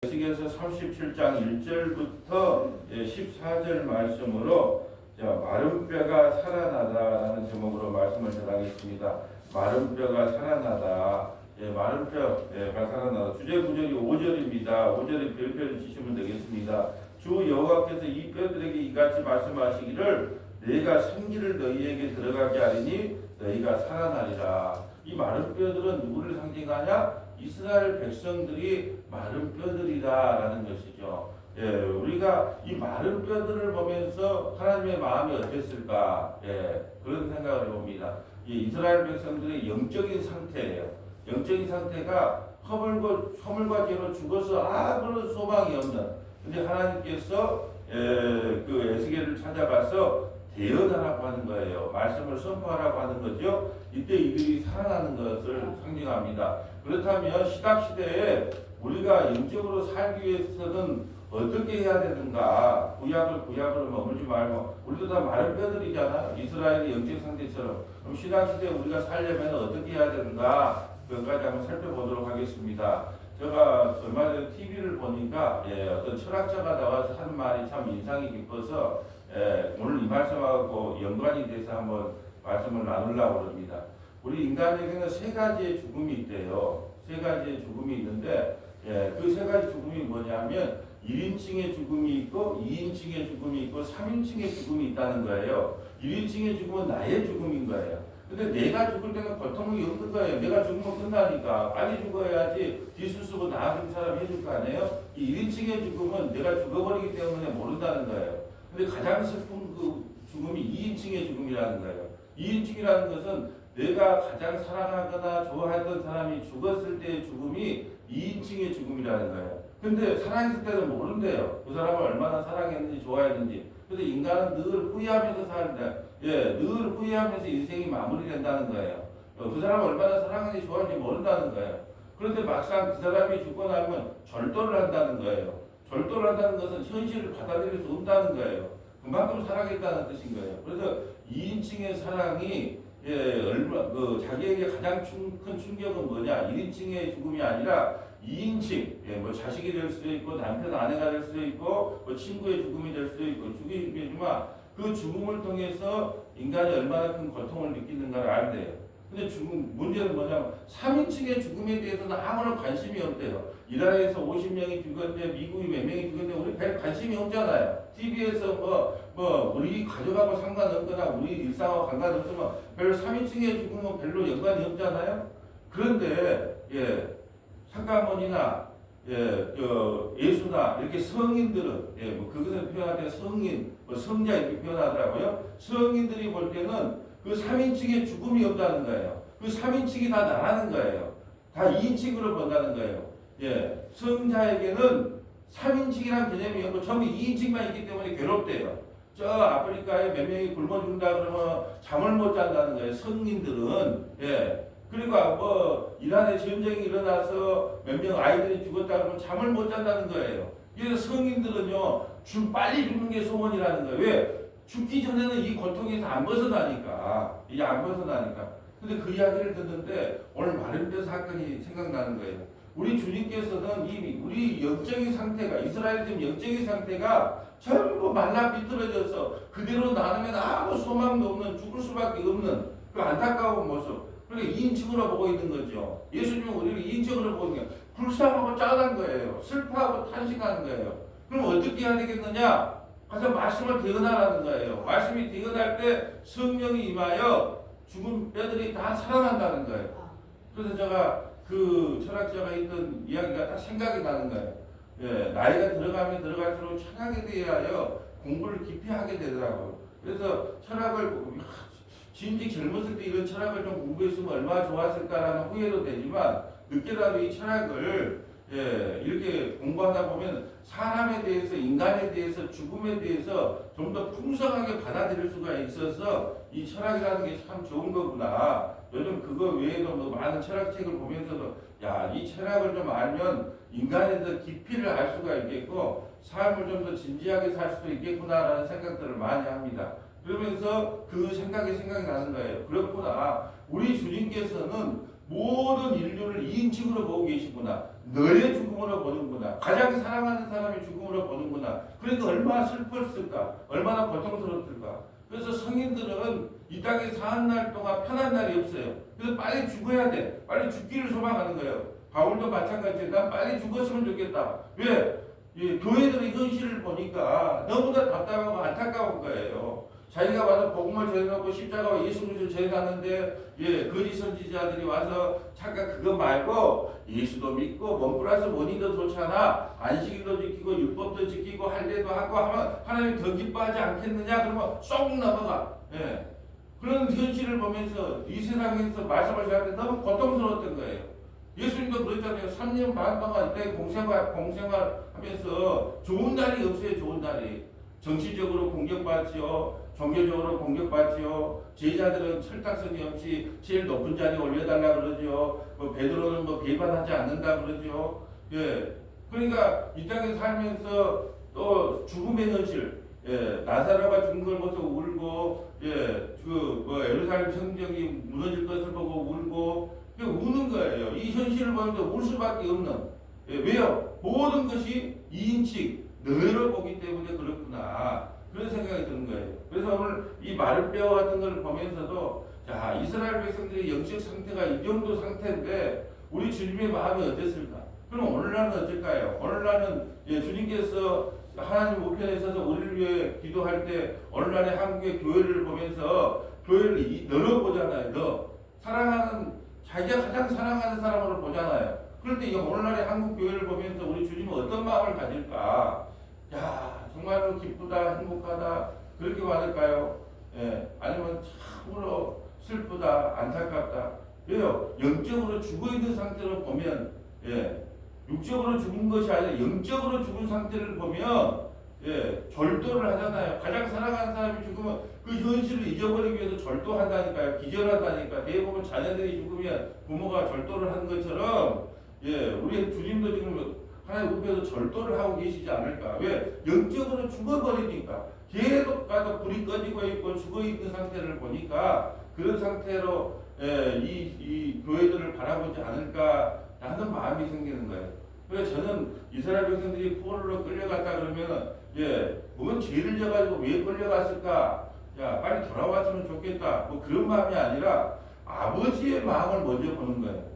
에스겔서 37장 1절부터 14절 말씀으로 마른 뼈가 살아나다라는 제목으로 말씀을 전하겠습니다. 마른 뼈가 살아나다. 마른 뼈가 살아나다. 주제 구절이 5절입니다. 5절에 별표를 치시면 되겠습니다. 주 여호와께서 이 뼈들에게 이같이 말씀하시기를 내가 생기를 너희에게 들어가게 하리니 너희가 살아나리라. 이 마른 뼈들은 누구를 상징하냐? 이스라엘 백성들이 마른 뼈들이다라는 것이죠. 우리가 이 마른 뼈들을 보면서 하나님의 마음이 어땠을까? 그런 생각을 해봅니다. 이 이스라엘 백성들의 영적인 상태예요. 영적인 상태가 허물과 죄로 죽어서 아무런 소망이 없는. 근데 하나님께서 그 에스겔을 찾아가서 대언하라고 하는 거예요. 말씀을 선포하라고 하는 거죠. 이때 이들이 살아나는 것을 상징합니다. 그렇다면 신학시대에 우리가 영적으로 살기 위해서는 어떻게 해야 되는가? 구약으로 머물지 말고 우리도 다 마른 뼈들이잖아. 이스라엘의 영적 상태처럼. 그럼 신학시대에 우리가 살려면 어떻게 해야 되는가? 그것까지 한번 살펴보도록 하겠습니다. 제가 얼마 전에 TV를 보니까 어떤 철학자가 나와서 한 말이 참 인상이 깊어서 오늘 이 말씀하고 연관이 돼서 한번 말씀을 나누려고 합니다. 우리 인간에게는 세 가지의 죽음이 있대요. 세 가지의 죽음이 있는데 그 세 가지 죽음이 뭐냐면 1인칭의 죽음이 있고 2인칭의 죽음이 있고 3인칭의 죽음이 있다는 거예요. 1인칭의 죽음은 나의 죽음인 거예요. 근데 내가 죽을 때는 고통이 없는 거예요. 내가 죽으면 끝나니까 빨리 죽어야지 뒤수습고 나아진 사람이 해줄 거 아니에요. 이 1인칭의 죽음은 내가 죽어버리기 때문에 모른다는 거예요. 근데 가장 슬픈 그 죽음이 2인칭의 죽음이라는 거예요. 2인칭이라는 것은 내가 가장 사랑하거나 좋아했던 사람이 죽었을 때의 죽음이 2인칭의 죽음이라는 거예요. 근데 살아있을 때는 모른대요. 그 사람을 얼마나 사랑했는지 좋아했는지. 그래서 인간은 늘 후회하면서 사는데, 늘 후회하면서 인생이 마무리된다는 거예요. 그 사람을 얼마나 사랑하는지 좋아하는지 모른다는 거예요. 그런데 막상 그 사람이 죽고 나면 절도를 한다는 거예요. 절도를 한다는 것은 현실을 받아들일 수 없다는 거예요. 그만큼 사랑했다는 뜻인 거예요. 그래서 2인칭의 사랑이 자기에게 가장 큰 충격은 뭐냐? 1인칭의 죽음이 아니라 2인칭, 뭐 자식이 될 수도 있고 남편 아내가 될 수도 있고 뭐 친구의 죽음이 될 수도 있고 죽음이지만 그 죽음을 통해서 인간이 얼마나 큰 고통을 느끼는가를 알아야 돼요. 근데 문제는 뭐냐면 3인칭의 죽음에 대해서는 아무런 관심이 없대요. 이라에서 50명이 죽었는데 미국이 몇 명이 죽었는데 우리 별 관심이 없잖아요. TV에서 우리 가족하고 상관없거나 우리 일상하고 상관없으면 별로 3인칭의 죽음은 별로 연관이 없잖아요. 그런데 상가모니나 예수나 이렇게 성인들은 그것을 표현할 때 성인, 성자 이렇게 표현하더라고요. 성인들이 볼 때는 그 3인칭의 죽음이 없다는 거예요. 그 3인칭이 다 나라는 거예요. 다 2인칭으로 본다는 거예요. 성자에게는 3인칭이라는 개념이 없고 전부 2인칭만 있기 때문에 괴롭대요. 저 아프리카에 몇 명이 굶어 죽는다 그러면 잠을 못 잔다는 거예요. 성인들은. 그리고 이란에 전쟁이 일어나서 몇 명 아이들이 죽었다 그러면 잠을 못 잔다는 거예요. 그래서 성인들은요, 빨리 죽는 게 소원이라는 거예요. 왜? 죽기 전에는 이 고통에서 안 벗어나니까. 이게 안 벗어나니까. 근데 그 이야기를 듣는데 오늘 마른 뼈 사건이 생각나는 거예요. 우리 주님께서는 우리 영적인 상태가, 이스라엘 지금 영적인 상태가 전부 말라 비틀어져서 그대로 나누면 아무 소망도 없는, 죽을 수밖에 없는 그 안타까운 모습. 그러니까 2인칭으로 보고 있는 거죠. 예수님은 우리를 2인칭으로 보는 거예요. 불쌍하고 짠한 거예요. 슬퍼하고 탄식하는 거예요. 그럼 어떻게 해야 되겠느냐? 가서 말씀을 대언하라는 거예요. 말씀이 대언할 때 성령이 임하여 죽은 뼈들이 다 살아난다는 거예요. 그래서 제가 그 철학자가 있던 이야기가 딱 생각이 나는 거예요. 나이가 들어가면 들어갈수록 철학에 대하여 공부를 깊이 하게 되더라고요. 그래서 철학을 진즉 젊었을 때 이런 철학을 좀 공부했으면 얼마나 좋았을까라는 후회도 되지만 늦게라도 이 철학을 이렇게 공부하다 보면 사람에 대해서, 인간에 대해서, 죽음에 대해서 좀 더 풍성하게 받아들일 수가 있어서 이 철학이라는 게 참 좋은 거구나. 요즘 그거 외에도 많은 철학책을 보면서도 이 철학을 좀 알면 인간에 대해서 깊이를 알 수가 있겠고 삶을 좀 더 진지하게 살 수도 있겠구나라는 생각들을 많이 합니다. 그러면서 그 생각이 나는 거예요. 그렇구나. 우리 주님께서는 모든 인류를 2인칭으로 보고 계시구나. 너의 죽음으로 보는구나. 가장 사랑하는 사람이 죽음으로 보는구나. 그러니까 얼마나 슬펐을까? 얼마나 고통스러웠을까? 그래서 성인들은 이 땅에 사는 날 동안 편한 날이 없어요. 그래서 빨리 죽어야 돼. 빨리 죽기를 소망하는 거예요. 바울도 마찬가지예요. 난 빨리 죽었으면 좋겠다. 왜? 예, 교회들의 현실을 보니까 너무나 답답하고 안타까운 거예요. 자기가 와서 복음을 전해놓고 십자가와 예수 그리스도를 전해놨는데 거짓 선지자들이 와서 잠깐 그거 말고 예수도 믿고 원 플러스 원이도 좋잖아. 안식일도 지키고 율법도 지키고 할례도 하고 하면 하나님이 더 기뻐하지 않겠느냐? 그러면 쏙 넘어가. 예. 그런 현실을 보면서 이 세상에서 말씀을 전할 때 너무 고통스러웠던 거예요. 예수님도 그랬잖아요. 3년 반 동안 이때 공생활하면서 좋은 날이 없어요. 좋은 날이. 정치적으로 공격받지요. 종교적으로 공격받지요. 제자들은 철딱서니 없이 제일 높은 자리에 올려달라 그러죠. 베드로는 배반하지 않는다 그러죠. 예. 그러니까 이 땅에 살면서 또 죽음의 현실. 예. 나사로가 죽은 걸 보면서 울고, 예. 예루살렘 성경이 무너질 것을 보고 울고, 우는 거예요. 이 현실을 보면서 울 수밖에 없는. 예. 왜요? 모든 것이 이인칙, 너로 보기 때문에 그렇구나. 그런 생각이 드는 거예요. 그래서 오늘 이 마른 뼈 같은 걸 보면서도 자, 이스라엘 백성들의 영적 상태가 이 정도 상태인데 우리 주님의 마음이 어땠을까? 그럼 오늘날은 어떨까요? 오늘날은 주님께서 하나님 우편에 있어서 우리를 위해 기도할 때 오늘날의 한국의 교회를 보면서 교회를 너로 보잖아요. 너 사랑하는 자기가 가장 사랑하는 사람으로 보잖아요. 그런데 이 오늘날의 한국 교회를 보면서 우리 주님은 어떤 마음을 가질까? 야, 정말로 기쁘다, 행복하다, 그렇게 받을까요? 예, 아니면 참으로 슬프다, 안타깝다. 왜요? 영적으로 죽어있는 상태로 보면, 예, 육적으로 죽은 것이 아니라 영적으로 죽은 상태를 보면, 예, 절도를 하잖아요. 가장 사랑하는 사람이 죽으면 그 현실을 잊어버리기 위해서 절도한다니까요. 기절한다니까. 대부분 자녀들이 죽으면 부모가 절도를 하는 것처럼, 예, 우리 주님도 지금 하나님 우편에서 절도를 하고 계시지 않을까? 왜? 영적으로 죽어버리니까. 계속 가서 불이 꺼지고 있고 죽어있는 상태를 보니까 그런 상태로 이 교회들을 바라보지 않을까 하는 마음이 생기는 거예요. 그래서 저는 이스라엘 백성들이 포로로 끌려갔다 그러면 뭔 죄를 져가지고 왜 끌려갔을까? 야, 빨리 돌아왔으면 좋겠다. 뭐 그런 마음이 아니라 아버지의 마음을 먼저 보는 거예요.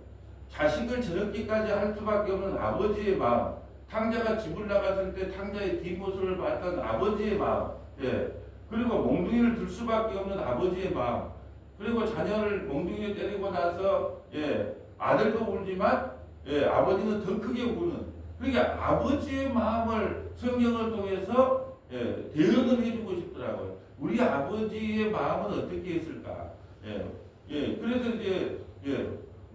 자식을 저렇게까지 할 수밖에 없는 아버지의 마음, 탕자가 집을 나갔을 때 탕자의 뒷모습을 봤던 아버지의 마음, 그리고 몽둥이를 들 수밖에 없는 아버지의 마음, 그리고 자녀를 몽둥이에 때리고 나서 아들도 울지만 아버지는 더 크게 우는, 그러니까 아버지의 마음을 성경을 통해서 대언을 해주고 싶더라고요. 우리 아버지의 마음은 어떻게 했을까? 그래서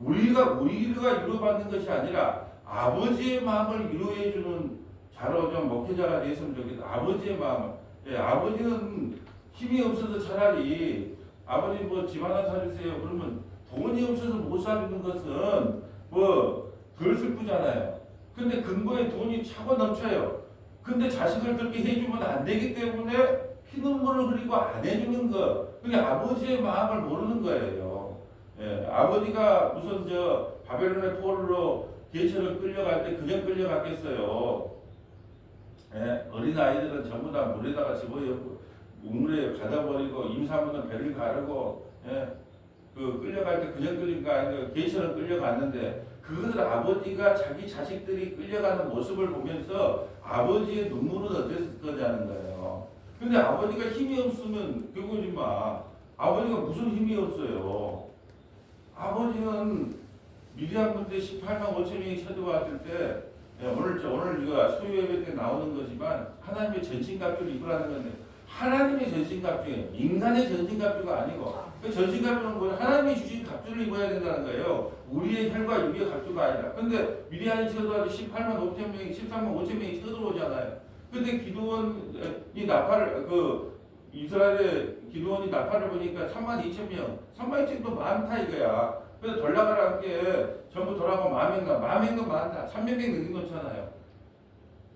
우리가 위로받는 것이 아니라 아버지의 마음을 위로해주는 자로 좀 목회자가 됐으면 좋겠다. 아버지의 마음. 아버지는 힘이 없어서 차라리 아버지 뭐 집 하나 사주세요. 그러면 돈이 없어서 못 사주는 것은 뭐 덜 슬프잖아요. 근데 근거에 돈이 차고 넘쳐요. 근데 자식을 그렇게 해주면 안 되기 때문에 피눈물을 흘리고 안 해주는 거. 그게 아버지의 마음을 모르는 거예요. 아버지가 무슨 바벨론의 포로로 계천을 끌려갈 때 그냥 끌려갔겠어요. 어린 아이들은 전부 다 물에다가 집어넣고 우물에 가둬버리고 임산부는 배를 가르고 그 끌려갈 때 그냥 끌린 거 아니고 계천을 끌려갔는데 그것을 아버지가 자기 자식들이 끌려가는 모습을 보면서 아버지의 눈물은 어땠을 거냐는 거예요. 근데 아버지가 힘이 없으면 그거지 마. 아버지가 무슨 힘이 없어요. 아버지는 미디안 군대 18만 5천 명이 쳐들어왔을 때 오늘 이거 소유 예배 때 나오는 거지만 하나님의 전신갑주를 입으라는 건데 하나님의 전신갑주예요. 인간의 전신갑주가 아니고 그 전신갑주는 뭐냐? 하나님이 주신 갑주를 입어야 된다는 거예요. 우리의 혈과 육의 갑주가 아니라. 근데 미디안이 쳐들어와서 18만 5천 명이 13만 5천 명이 쳐들어오잖아요. 근데 기드온이 나팔을 이스라엘의 기드온이 나팔을 보니까 3만 2천 명, 3만 2천 명 많다 이거야. 그래서 돌아가라는 게 전부 돌아가면 10,000명 많다. 300명 넘겨놓잖아요.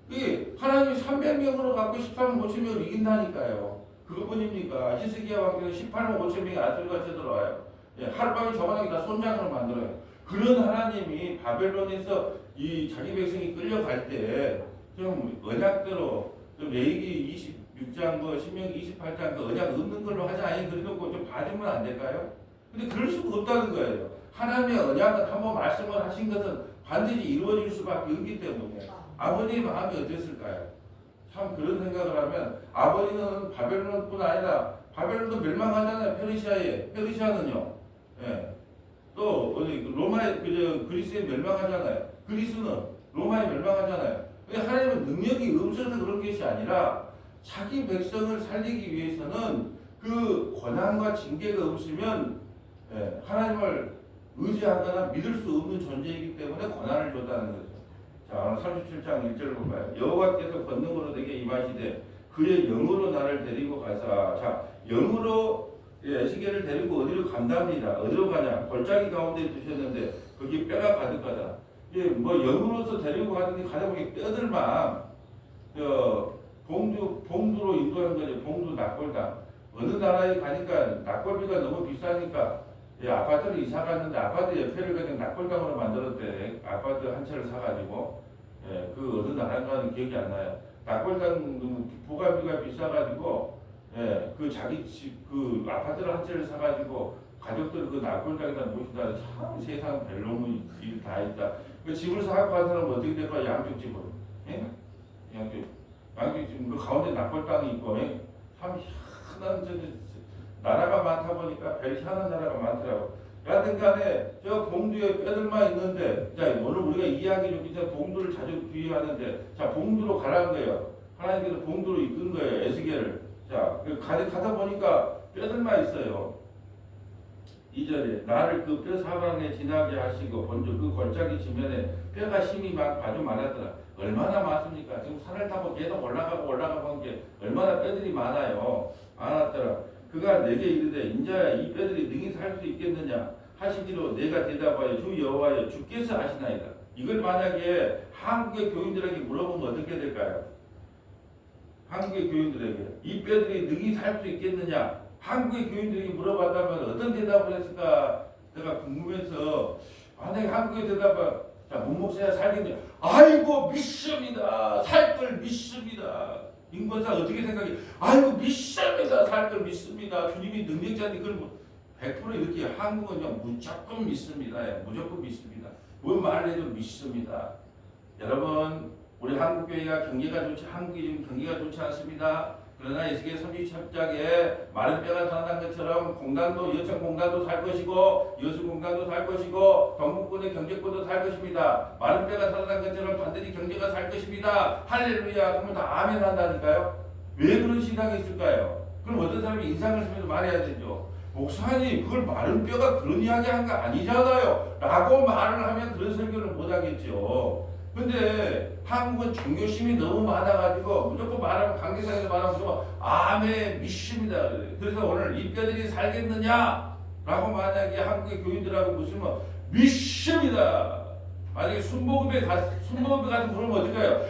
그게 하나님이 300명으로 갖고 13만 5천 명을 이긴다니까요. 그것뿐입니까? 히스기야 왕께서 18만 5천 명이 아수르가 쳐들어와요. 하룻밤에 저만하게 다 손장으로 만들어요. 그런 하나님이 바벨론에서 이 자기 백성이 끌려갈 때 좀 언약대로 좀 레위기 26장 뭐 신명기 28장 그 언약 없는 걸로 하자. 아니 그래놓고 좀 봐주면 안 될까요? 근데 그럴 수가 없다는 거예요. 하나님의 언약은 한번 말씀을 하신 것은 반드시 이루어질 수밖에 없기 때문에 아버지의 마음이 어땠을까요? 참 그런 생각을 하면 아버지는 바벨론뿐 아니라 바벨론도 멸망하잖아요. 페르시아는요. 예. 또 어디 로마의 그리스에 멸망하잖아요. 그리스는 로마에 멸망하잖아요. 하나님은 능력이 없어서 그런 것이 아니라 자기 백성을 살리기 위해서는 그 고난과 징계가 없으면 하나님을 의지하거나 믿을 수 없는 존재이기 때문에 고난을 줬다는 거죠. 자, 37장 1절을 볼까요? 여호와께서 권능으로 내게 임하시되 그의 영으로 나를 데리고 가사. 자, 영으로 에스겔을 데리고 어디로 간답니다. 어디로 가냐? 골짜기 가운데 두셨는데 거기 뼈가 가득하다. 뭐 영으로서 데리고 가더니 가다 보니 뼈들만 봉두로 인도한 거죠. 봉두 낙골당. 어느 나라에 가니까 낙골비가 너무 비싸니까 아파트를 이사 갔는데 아파트 옆에를 그냥 낙골당으로 만들었대. 아파트 한 채를 사가지고 그 어느 나라인가는 기억이 안 나요. 낙골당 부가비가 비싸가지고 그 자기 집 그 아파트를 한 채를 사가지고 가족들 그 낙골당에다 모시다. 참 세상 별놈의 일 다 있다. 그 집을 사갖고 간 사람은 어떻게 될까? 양쪽 집으로. 예? 양쪽 집, 그 가운데 낙골당이 있고, 참 희한한, 나라가 많다 보니까 별 희한한 나라가 많더라고. 여하튼 간에 저 봉두에 뼈들만 있는데, 자, 오늘 우리가 이야기 좀 이제 봉두를 자주 비유하는데, 자, 봉두로 가라는 거예요. 하나님께서 봉두로 이끈 거예요. 에스겔을. 자, 가다 보니까 뼈들만 있어요. 2절에 나를 그 뼈 사방에 지나게 하시고 본즉 그 골짜기 지면에 뼈가 힘이 아주 많았더라. 얼마나 많습니까? 지금 산을 타고 계속 올라가고 한 게 얼마나 뼈들이 많았더라. 그가 내게 이르되 인자야 이 뼈들이 능히 살 수 있겠느냐 하시기로 내가 대답하여 주 여호와여 주께서 하시나이다. 이걸 만약에 한국의 교인들에게 물어보면 어떻게 될까요? 한국의 교인들에게 이 뼈들이 능히 살 수 있겠느냐? 한국의 교인들에게 물어봤다면 어떤 대답을 했을까? 내가 궁금해서 만약에 한국의 대답은 자, 문목사야 살겠냐? 아이고 믿습니다. 살 걸 믿습니다. 인권사 어떻게 생각해? 아이고 믿습니다. 살 걸 믿습니다. 주님이 능력자인데 그걸 100% 이렇게 한국은 그냥 무조건 믿습니다. 무조건 믿습니다. 뭔 말을 해도 믿습니다. 여러분 우리 한국교회가 경기가 좋지 한국이 지금 경기가 좋지 않습니다. 그러나 에스겔 37장에 마른 뼈가 드러난 것처럼 공단도 여천 공단도 살 것이고 여수 공단도 살 것이고 동북권의 경제권도 살 것입니다. 마른 뼈가 드러난 것처럼 반드시 경제가 살 것입니다. 할렐루야. 그러면 다 아멘 한다니까요. 왜 그런 신앙이 있을까요? 그럼 어떤 사람이 인상을 쓰면서 말해야 되죠. 목사님 그걸 마른 뼈가 그런 이야기 한 거 아니잖아요. 라고 말을 하면 그런 설교를 못 하겠죠. 근데 한국은 종교심이 너무 많아가지고 무조건 말하면 강대상에서 말하면 무조건 아멘 믿습니다. 그래서 오늘 이 뼈들이 살겠느냐? 라고 만약에 한국의 교인들하고 묻으면 믿습니다. 만약에 순복음에 가서 물으면 어떨까요?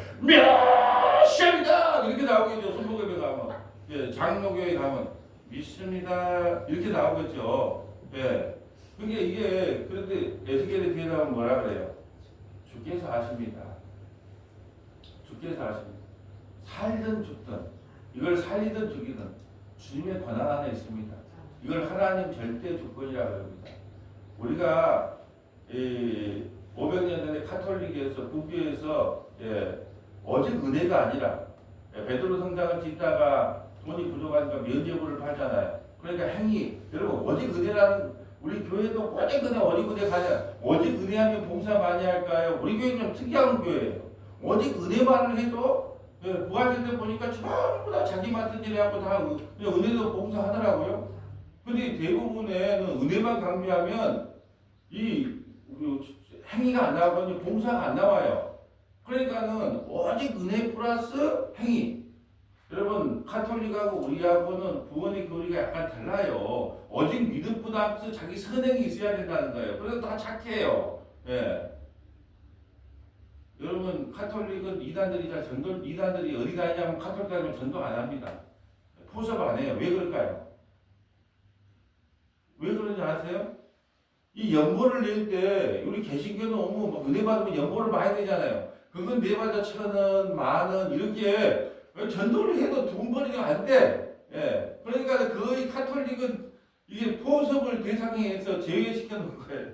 믿습니다. 이렇게 나오겠죠. 순복음에 가면. 예, 장로교회 가면 믿습니다. 이렇게 나오겠죠. 예. 그게 이게 그런데 에스겔의 뒤에 나오면 뭐라 그래요? 주께서 아십니다. 주께서 아십니다. 살든 죽든 이걸 살리든 죽이든 주님의 권한 안에 있습니다. 이걸 하나님 절대 주권이라고 합니다. 우리가 500년 전에 카톨릭에서 국교에서 오직 은혜가 아니라 베드로 성당을 짓다가 돈이 부족하니까 면제부를 팔잖아요. 그러니까 행위 여러분 오직 은혜라는 우리 교회도 오직 은혜 가냐? 오직 은혜하면 봉사 많이 할까요? 우리 교회는 좀 특이한 교회예요. 오직 은혜만을 해도 부활절 때 보니까 전부 다 자기 맡은 일 해갖고 다 은혜도 봉사하더라고요. 근데 대부분에는 은혜만 강조하면 이 행위가 안 나오거든요. 봉사가 안 나와요. 그러니까는 오직 은혜 플러스 행위. 여러분 카톨릭하고 우리하고는 부모님 교리가 약간 달라요. 오직 믿음보다 앞서 자기 선행이 있어야 된다는 거예요. 그래서 다 착해요. 예. 여러분 카톨릭은 이단들이 어디 다니냐면 카톨릭 다니면 전도 안 합니다. 포섭 안 해요. 왜 그럴까요? 왜 그런지 아세요? 이 연보를 낼 때 우리 개신교는 너무 막 은혜 받으면 연보를 많이 내잖아요. 그건 내받아 1,000원, 10,000원 이렇게 전도를 해도 돈 벌이가 안 돼. 예. 그러니까 거의 카톨릭은 이게 포섭을 대상에 해서 제외시켜 놓은 거예요.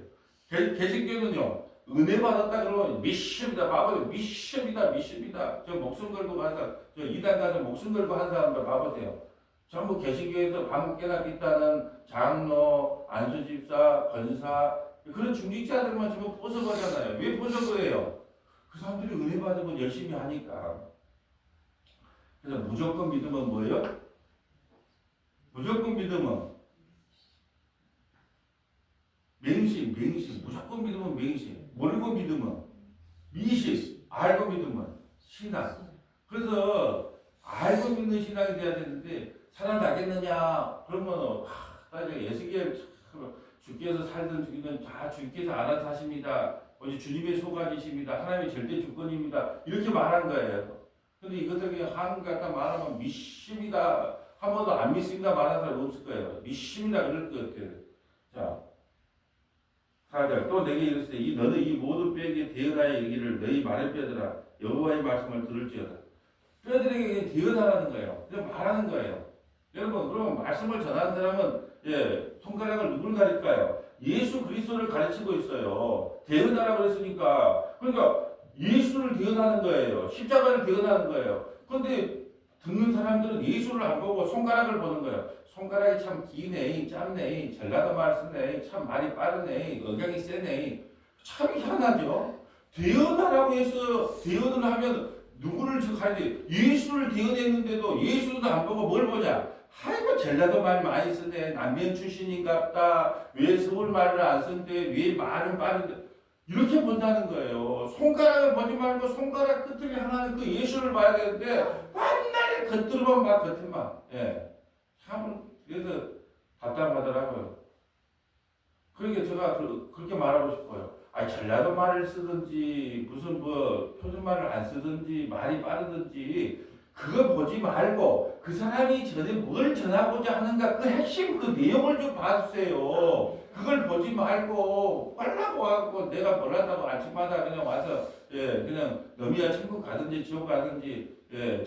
개신교는요. 은혜 받았다 그러면 미션이다. 봐봐요. 미션이다. 미션이다. 저 목숨 걸고 한 사람, 저 이단 가서 목숨 걸고 한 사람들 봐보세요. 전부 개신교에서 방금 깨닫겠다는 장로, 안수집사, 권사 그런 중직자들만 전부 포섭하잖아요. 왜 포섭을 그 사람들이 은혜 받으면 열심히 하니까. 그래서 무조건 믿으면 뭐예요? 무조건 믿으면 맹신, 무조건 믿으면 맹신, 모르고 믿으면 미신, 알고 믿으면 신앙. 그래서 알고 믿는 신앙이 돼야 되는데 살아나겠느냐? 그러면 나중에 예수께 주께서 살든 죽이든 다 주께서 알아서 하십니다. 오직 주님의 소관이십니다. 하나님의 절대 주권입니다. 이렇게 말한 거예요. 근데 이것을 한국 갖다 말하면 미십니다. 한 번도 안 믿습니다 말하는 사람 없을 거예요. 미십니다 그럴 것 같아요. 자, 4절 또 내게 이르시되 너는 이 모든 뼈에게 대언하여 이르기를 너희 마른 뼈들아 여호와의 말씀을 들을지어다. 뼈들에게 대언하라는 거예요. 그냥 말하는 거예요. 여러분 그럼 말씀을 전하는 사람은 손가락을 누굴 가릴까요? 예수 그리스도를 가르치고 있어요. 대언하라고 그랬으니까 그러니까 예수를 대언하는 거예요. 십자가를 대언하는 거예요. 그런데 듣는 사람들은 예수를 안 보고 손가락을 보는 거예요. 손가락이 참 기네, 짧네, 전라도 말 쓰네, 참 말이 빠르네, 억양이 세네. 참 희한하죠. 대언하라고 해서 대언을 하면 누구를 가야지? 예수를 대언했는데도 예수도 안 보고 뭘 보냐? 아이고 전라도 말 많이 쓰네, 남면 출신인갑다. 왜 서울 말을 안 쓴대? 왜 말은 빠른데? 이렇게 본다는 거예요. 손가락을 보지 말고 손가락 끝을 향하는 그 예수를 봐야 되는데 맨날 겉으로만 봐, 겉에만. 참 그래서 답답하더라고요. 그러니까 제가 그렇게 말하고 싶어요. 전라도 말을 쓰든지 무슨 뭐 표준말을 안 쓰든지 말이 빠르든지 그거 보지 말고 그 사람이 전에 뭘 전하고자 하는가 그 핵심 그 내용을 좀 봐주세요. 그걸 보지 말고 빨라고 하고 내가 뭘 한다고 아침마다 그냥 와서 그냥 너미야 천국 가든지 지옥 가든지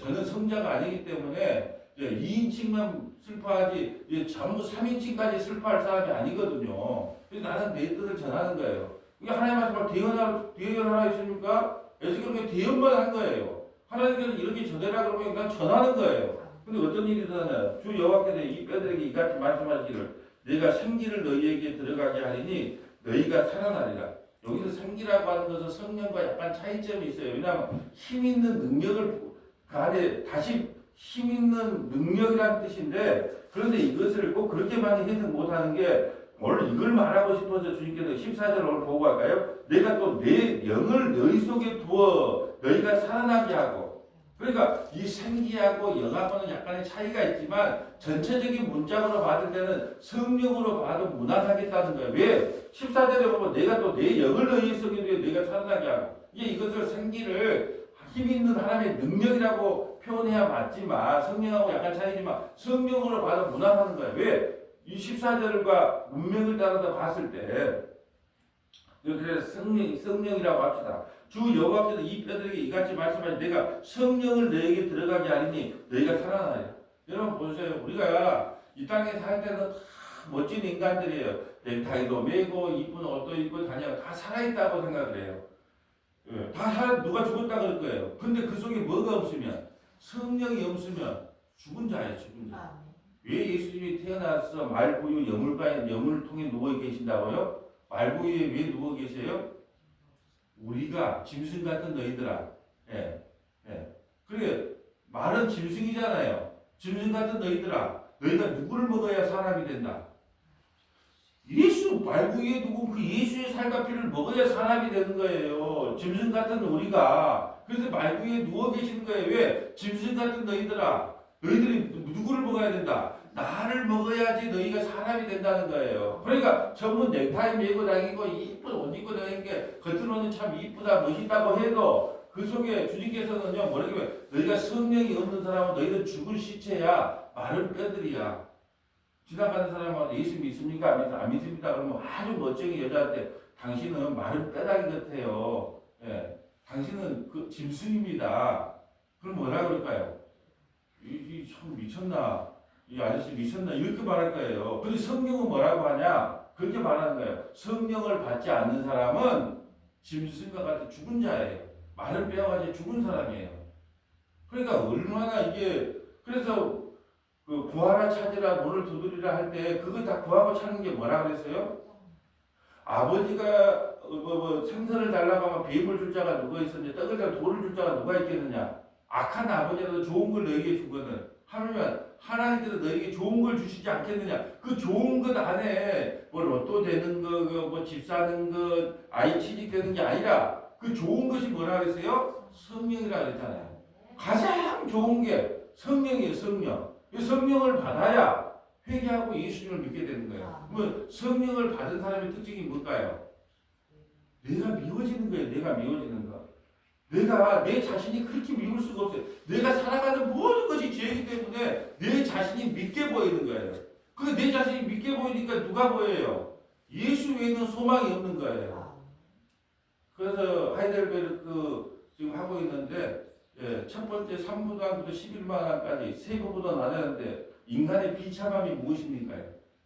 저는 성자가 아니기 때문에 2인칭만 슬퍼하지 전부 3인칭까지 슬퍼할 사람이 아니거든요. 그래서 나는 내 뜻을 전하는 거예요. 이게 하나님 말씀을 대연하라 했습니까? 예수님은 대연만 한 거예요. 하나님께서 이렇게 전해라 그러면 난 전하는 거예요. 근데 어떤 일이 일어나냐? 주 여호와께서 이 뼈들에게 이같이 말씀하시기를 내가 생기를 너희에게 들어가게 하리니 너희가 살아나리라. 여기서 생기라고 하는 것은 성령과 약간 차이점이 있어요. 왜냐하면 힘 있는 능력을 그 안에 다시 힘 있는 능력이라는 뜻인데 그런데 이것을 꼭 그렇게 많이 해석 못하는 게 오늘 이걸 말하고 싶어서 주님께서 14절 오늘 보고 갈까요? 내가 또 내 영을 너희 속에 두어 너희가 살아나게 하고 그러니까 이 생기하고 영하고는 약간의 차이가 있지만 전체적인 문장으로 받을 때는 성령으로 봐도 무난하겠다는 거예요. 왜? 14절에 보면 내가 또 내 영을 너희 속에 두어 너희가 살아나게 하고 이것을 생기를 힘 있는 하나님의 능력이라고 표현해야 맞지만 성령하고 약간 차이지만 성령으로 봐도 무난하는 거예요. 왜? 이 14절과 문맥을 따라서 봤을 때 그래서 성령이라고 합시다. 주 여호와께서 이 뼈들에게 이같이 말씀하시 내가 성령을 너에게 들어가게 하리니 너희가 살아나리라. 여러분 보세요. 우리가 이 땅에 살 때는 다 멋진 인간들이에요. 넥타이도 매고 이쁜 옷도 입고 다녀 다 살아있다고 생각을 해요. 누가 죽었다 그럴 거예요. 근데 그 속에 뭐가 없으면 성령이 없으면 죽은 자예요. 죽은 자. 왜 예수님이 태어나서 말구유 여물 통에 누워 계신다고요? 말구유에 왜 누워 계세요? 우리가 짐승 같은 너희들아. 그래 말은 짐승이잖아요. 짐승 같은 너희들아. 너희가 누구를 먹어야 사람이 된다. 예수 말구유에 두고 그 예수의 살과 피를 먹어야 사람이 되는 거예요. 짐승 같은 우리가. 그래서 말구유에 누워 계시는 거예요. 왜? 짐승 같은 너희들아. 너희들이 누구를 먹어야 된다? 나를 먹어야지 너희가 사람이 된다는 거예요. 그러니까 전부 넥타이 메고 다니고 이쁜 옷 입고 다니는 게 겉으로는 참 이쁘다 멋있다고 해도 그 속에 주님께서는요 뭐라고 너희가 성령이 없는 사람은 너희는 죽은 시체야 마른 뼈들이야. 지나가는 사람하고 예수 믿습니까? 안 믿습니다. 그러면 아주 멋쟁이 여자한테 당신은 마른 뼈다귀 같아요. 예. 당신은 그 짐승입니다. 그럼 뭐라 그럴까요? 참 미쳤나? 이 아저씨 미쳤나? 이렇게 말할 거예요. 근데 성령은 뭐라고 하냐? 그렇게 말하는 거예요. 성령을 받지 않는 사람은 짐승과 같은 죽은 자예요. 마른 뼈가지고 죽은 사람이에요. 그러니까 얼마나 이게 그래서 그 구하라 찾으라 문을 두드리라 할 때 그거 다 구하고 찾는 게 뭐라 그랬어요? 아버지가 생선을 달라고 하면 뱀을 줄 자가 누가 있었냐? 떡을 달라 돌을 줄 자가 누가 있겠느냐? 악한 아버지라도 좋은 걸 너에게 주거든. 하나님께서 너에게 좋은 걸 주시지 않겠느냐? 그 좋은 것 안에 뭐 로또 되는 거, 뭐 집 사는 것, 아이 취직되는 게 아니라 그 좋은 것이 뭐라 그랬어요? 성령이라 그랬잖아요. 가장 좋은 게 성령이에요, 성령. 이 성령을 받아야 회개하고 예수님을 믿게 되는 거예요. 그러면 성령을 받은 사람의 특징이 뭘까요? 내가 미워지는 거예요. 내가 미워지는 거. 내가 내 자신이 그렇게 미울 수가 없어요. 내가 살아가는 모든 것이 죄이기 때문에 내 자신이 믿게 보이는 거예요. 그 내 자신이 믿게 보이니까 누가 보여요? 예수 외에는 소망이 없는 거예요. 그래서 하이델베르크 지금 하고 있는데 첫 번째 3부단부터 11만원까지 세 부부도 나뉘는데 인간의 비참함이 무엇입니까?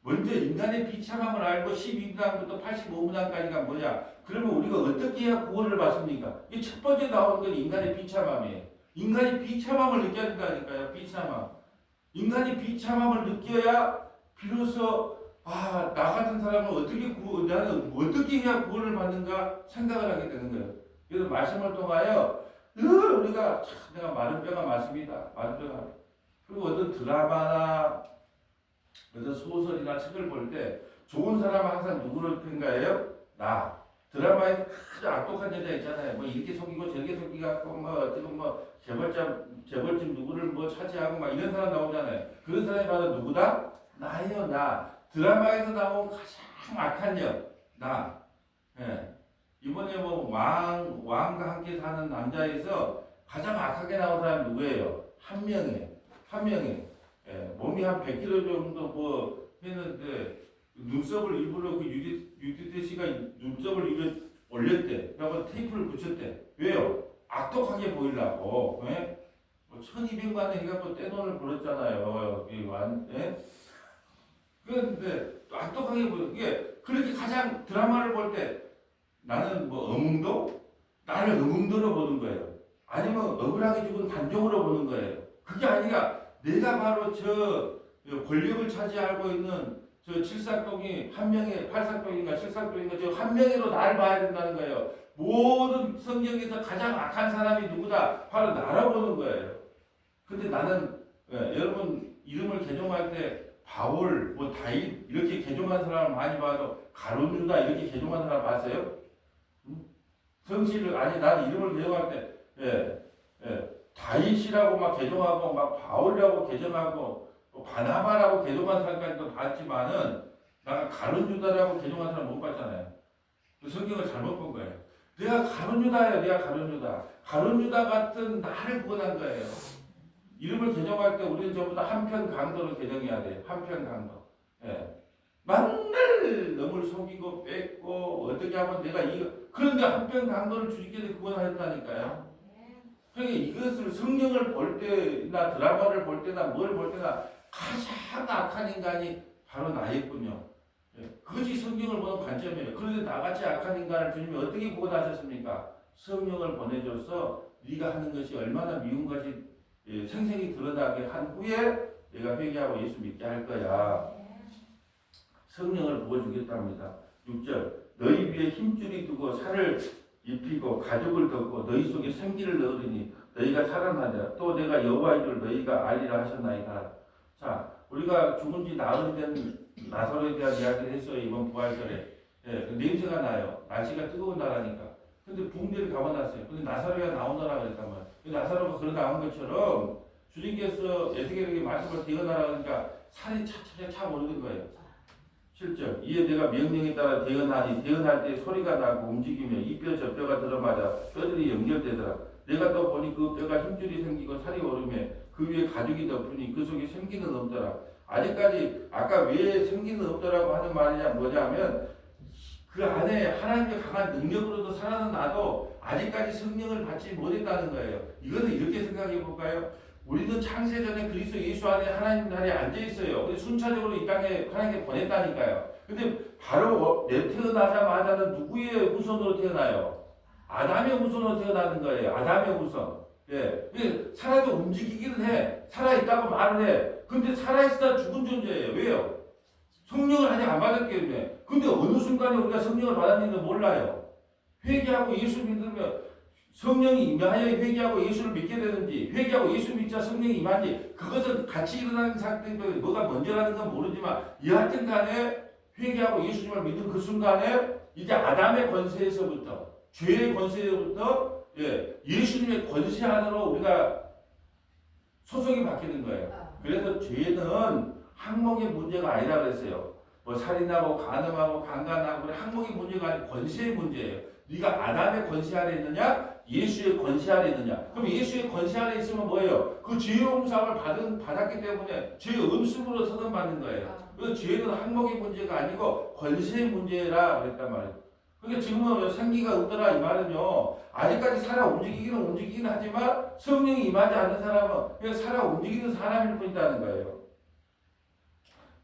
먼저 인간의 비참함을 알고 12부단부터 85부단까지가 뭐냐? 그러면 우리가 어떻게 해야 구원을 받습니까? 이 첫 번째 나오는 건 인간의 비참함이에요. 인간이 비참함을 느껴야 된다니까요. 비참함. 인간이 비참함을 느껴야 비로소 나 같은 사람은 나는 어떻게 해야 구원을 받는가 생각을 하게 되는 거예요. 그래서 말씀을 통하여 늘 우리가 내가 마른 뼈가 맞습니다. 마른 뼈가. 그리고 어떤 드라마나 어떤 소설이나 책을 볼 때 좋은 사람은 항상 누구를 평가해요? 나. 드라마에 아주 악독한 여자 있잖아요. 뭐 이렇게 속이고 저렇게 속이고 뭐 재벌집 누구를 뭐 차지하고 막 이런 사람 나오잖아요. 그런 사람이 바로 누구다? 나예요, 나. 드라마에서 나온 가장 악한 역, 나. 예. 이번에 뭐 왕과 함께 사는 남자에서 가장 악하게 나온 사람이 누구예요? 한 명이에요. 예. 몸이 한 100kg 정도 뭐 했는데 눈썹을 일부러 그 유디태 씨가 눈썹을 입에 올렸대. 그래서 테이프를 붙였대. 왜요? 악독하게 보이려고. 예? 뭐 1200만 원 해갖고 떼돈을 벌었잖아요. 예? 그런데 악독하게 보여. 그게 그렇게 가장 드라마를 볼 때 나는 뭐 어몽도? 나를 어몽도로 보는 거예요. 아니면 억울하게 죽은 단종으로 보는 거예요. 그게 아니라 내가 바로 저 권력을 차지하고 있는 저 칠삭동이 한 명의 팔삭동인가 칠삭동인가 저 한 명으로 나를 봐야 된다는 거예요. 모든 성경에서 가장 악한 사람이 누구다? 바로 나라 보는 거예요. 근데 나는 여러분 이름을 개종할 때 바울, 뭐 다윗 이렇게 개종한 사람을 많이 봐도 가룟 유다 이렇게 개종한 사람 봤어요? 성실을 난 이름을 개종할 때 다윗이라고 막 개종하고 막 바울이라고 개종하고 바나바라고 개종한 사람까지도 봤지만은 나가 가룟 유다라고 개종한 사람 못 봤잖아요. 그 성경을 잘못 본 거예요. 내가 가룟 유다예요. 내가 가룟 유다. 가룟 유다 같은 나를 구원한 거예요. 이름을 개종할 때 우리는 전부 다 한편 강도로 개종해야 돼요. 한편 강도. 예. 만날 너를 속이고 뺏고 어떻게 하면 내가 그런데 한편 강도를 주님께서 구원하셨다니까요. 그러니까 이것을 성경을 볼 때나 드라마를 볼 때나 뭘 볼 때나 가장 악한 인간이 바로 나였군요. 그것이 성경을 보는 관점이에요. 그런데 나같이 악한 인간을 주님이 어떻게 구원하셨습니까? 성령을 보내줘서 네가 하는 것이 얼마나 미운 것이 생생히 드러나게 한 후에 내가 회개하고 예수 믿게 할 거야. 성령을 부어주겠답니다. 6절 너희 위에 힘줄이 두고 살을 입히고 가죽을 덮고 너희 속에 생기를 넣으리니 너희가 살아나리라. 또 내가 여호와인 줄 너희가 알리라 하셨나이다. 자, 우리가 죽은 지 나흘 된 나사로에 대한 이야기를 했어요. 이번 부활절에. 냄새가 나요. 날씨가 뜨거운 나라니까. 근데 붕대를 감아놨어요. 근데 나사로가 나오너라 그랬단 말이에요. 나사로가 그러 나온 것처럼 주님께서 에스겔에게 말씀을 대언하라 그러니까 살이 차차차 오르는 거예요. 7절 이에 내가 명령에 따라 대언하니 대언할 때 소리가 나고 움직이며 이 뼈 저 뼈가 들어맞아 뼈들이 연결되더라. 내가 또 보니 그 뼈가 힘줄이 생기고 살이 오르며 그 위에 가죽이 덮으니 그 속에 생기는 없더라. 아직까지 아까 왜 생기는 없더라고 하는 말이냐 뭐냐면 그 안에 하나님의 강한 능력으로도 살아나도 아직까지 성령을 받지 못했다는 거예요. 이것은 이렇게 생각해 볼까요? 우리는 창세전에 그리스도 예수 안에 하나님 나라에 앉아 있어요. 근데 순차적으로 이 땅에 하나님께 보냈다니까요. 근데 바로 내 태어나자마자는 누구의 후손으로 태어나요? 아담의 후손으로 태어나는 거예요. 아담의 후손. 예. 살아도 움직이기는 해. 살아있다고 말을 해. 근데 살아있으나 죽은 존재예요. 왜요? 성령을 아직 안 받았기 때문에. 근데 어느 순간에 우리가 성령을 받았는지 몰라요. 회개하고 예수 믿으면 성령이 임하여 회개하고 예수를 믿게 되는지, 회개하고 예수 믿자 성령이 임한지, 그것은 같이 일어나는 사건인데 뭐가 먼저라는 건 모르지만 여하튼 간에 회개하고 예수님을 믿는 그 순간에 이제 아담의 권세에서부터, 죄의 권세에서부터 예수님의 권세 안으로 우리가 소속이 바뀌는 거예요. 그래서 죄는 항목의 문제가 아니라 그랬어요. 뭐 살인하고 간음하고 강간하고 항목의 문제가 아니고 권세의 문제예요. 네가 아담의 권세 아래 있느냐, 예수의 권세 아래 있느냐. 그럼 예수의 권세 아래 있으면 뭐예요? 그 죄의 용서함을 받았기 때문에 죄의 음습으로 서든받는 거예요. 그래서 죄는 항목의 문제가 아니고 권세의 문제라 그랬단 말이에요. 그러니까 지금은 생기가 없더라 이 말은요. 아직까지 살아 움직이긴 하지만 성령이 임하지 않는 사람은 그냥 살아 움직이는 사람일 뿐이라는 거예요.